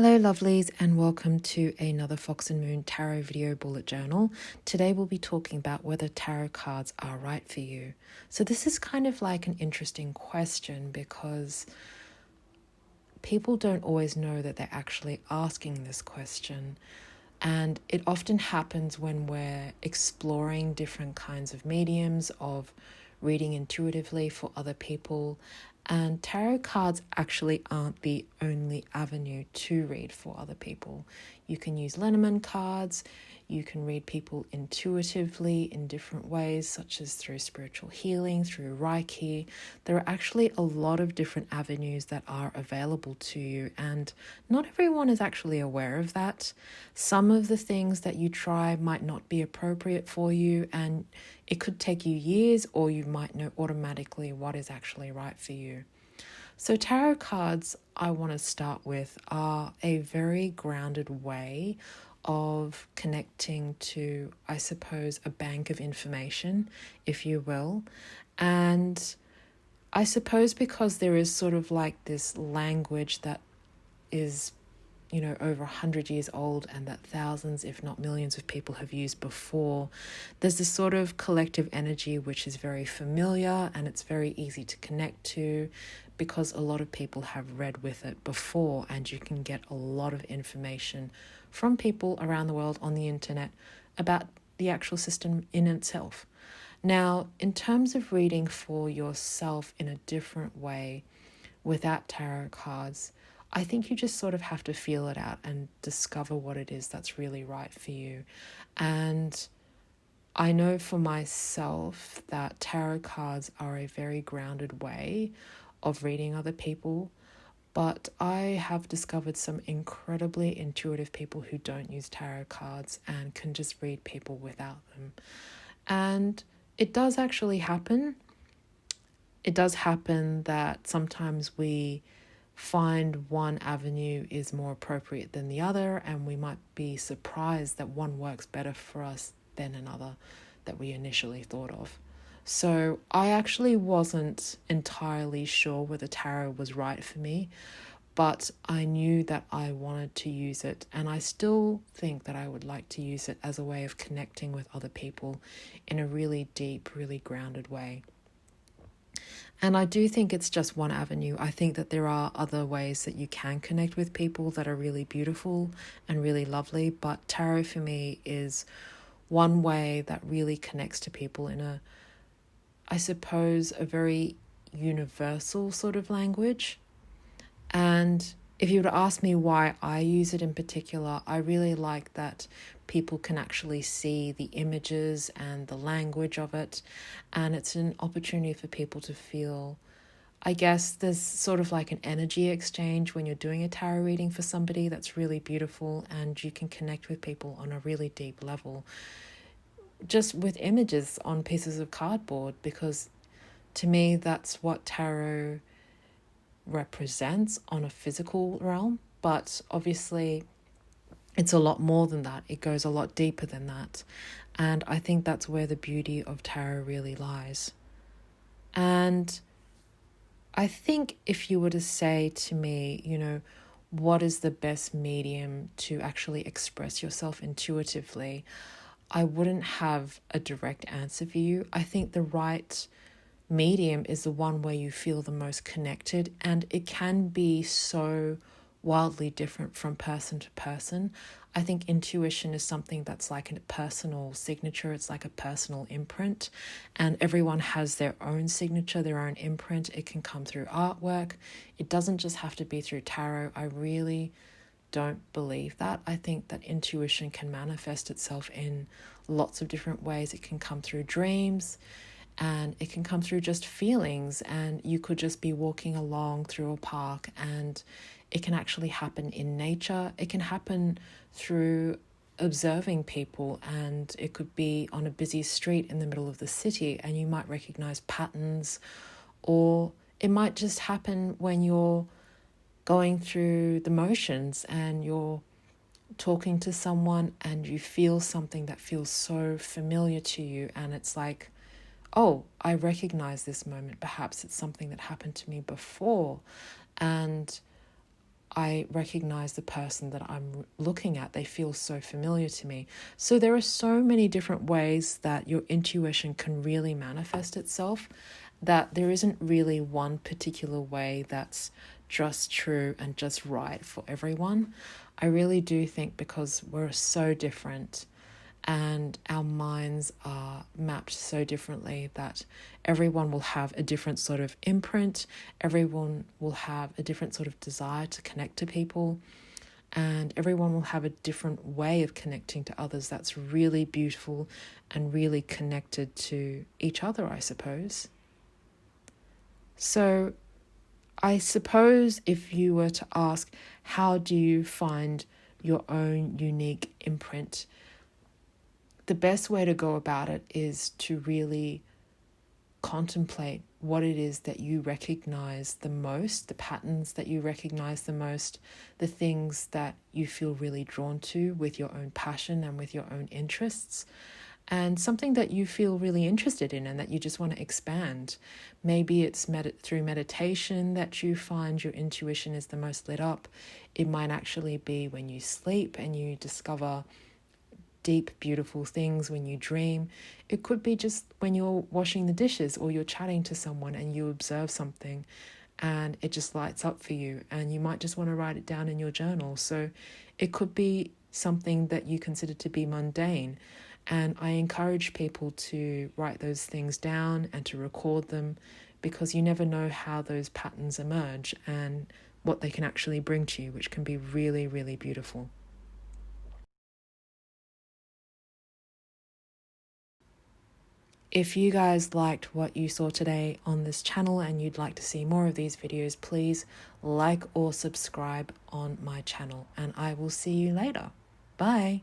Hello lovelies, and welcome to another Fox and Moon Tarot video bullet journal. Today we'll be talking about whether tarot cards are right for you. So this is kind of like an interesting question because people don't always know that they're actually asking this question. And it often happens when we're exploring different kinds of mediums of reading intuitively for other people. And tarot cards actually aren't the only avenue to read for other people. You can use Lenormand cards. You can read people intuitively in different ways, such as through spiritual healing, through Reiki. There are actually a lot of different avenues that are available to you, and not everyone is actually aware of that. Some of the things that you try might not be appropriate for you, and it could take you years, or you might know automatically what is actually right for you. So tarot cards, I want to start with, are a very grounded way of connecting to, I suppose, a bank of information, if you will. And I suppose because there is sort of like this language that is, over 100 years old and that thousands, if not millions of people have used before, there's this sort of collective energy which is very familiar and it's very easy to connect to because a lot of people have read with it before, and you can get a lot of information from people around the world on the internet about the actual system in itself. Now, in terms of reading for yourself in a different way without tarot cards, I think you just sort of have to feel it out and discover what it is that's really right for you. And I know for myself that tarot cards are a very grounded way of reading other people, but I have discovered some incredibly intuitive people who don't use tarot cards and can just read people without them. And it does actually happen. It does happen that sometimes we find one avenue is more appropriate than the other, and we might be surprised that one works better for us than another that we initially thought of. So I actually wasn't entirely sure whether tarot was right for me, but I knew that I wanted to use it, and I still think that I would like to use it as a way of connecting with other people in a really deep, really grounded way. And I do think it's just one avenue. I think that there are other ways that you can connect with people that are really beautiful and really lovely, but tarot for me is one way that really connects to people in a, I suppose, a very universal sort of language. And if you were to ask me why I use it in particular, I really like that people can actually see the images and the language of it. And it's an opportunity for people to feel, I guess there's sort of like an energy exchange when you're doing a tarot reading for somebody that's really beautiful, and you can connect with people on a really deep level just with images on pieces of cardboard, because to me that's what tarot represents on a physical realm. But obviously it's a lot more than that. It goes a lot deeper than that, and I think that's where the beauty of tarot really lies. And I think if you were to say to me, what is the best medium to actually express yourself intuitively, I wouldn't have a direct answer for you. I think the right medium is the one where you feel the most connected, and it can be so wildly different from person to person. I think intuition is something that's like a personal signature. It's like a personal imprint, and everyone has their own signature, their own imprint. It can come through artwork. It doesn't just have to be through tarot. I really don't believe that. I think that intuition can manifest itself in lots of different ways. It can come through dreams, and it can come through just feelings, and you could just be walking along through a park, and it can actually happen in nature. It can happen through observing people, and it could be on a busy street in the middle of the city, and you might recognize patterns. Or it might just happen when you're going through the motions and you're talking to someone and you feel something that feels so familiar to you, and it's like, oh, I recognize this moment. Perhaps it's something that happened to me before. And I recognize the person that I'm looking at. They feel so familiar to me. So there are so many different ways that your intuition can really manifest itself, that there isn't really one particular way that's just true and just right for everyone. I really do think because we're so different and our minds are mapped so differently that everyone will have a different sort of imprint, everyone will have a different sort of desire to connect to people, and everyone will have a different way of connecting to others that's really beautiful and really connected to each other, I suppose. So I suppose if you were to ask, how do you find your own unique imprint? The best way to go about it is to really contemplate what it is that you recognize the most, the patterns that you recognize the most, the things that you feel really drawn to with your own passion and with your own interests, and something that you feel really interested in and that you just want to expand. Maybe it's through meditation that you find your intuition is the most lit up. It might actually be when you sleep and you discover deep, beautiful things when you dream. It could be just when you're washing the dishes or you're chatting to someone and you observe something and it just lights up for you, and you might just want to write it down in your journal. So it could be something that you consider to be mundane, and I encourage people to write those things down and to record them, because you never know how those patterns emerge and what they can actually bring to you, which can be really, really beautiful. If you guys liked what you saw today on this channel and you'd like to see more of these videos, please like or subscribe on my channel, and I will see you later. Bye.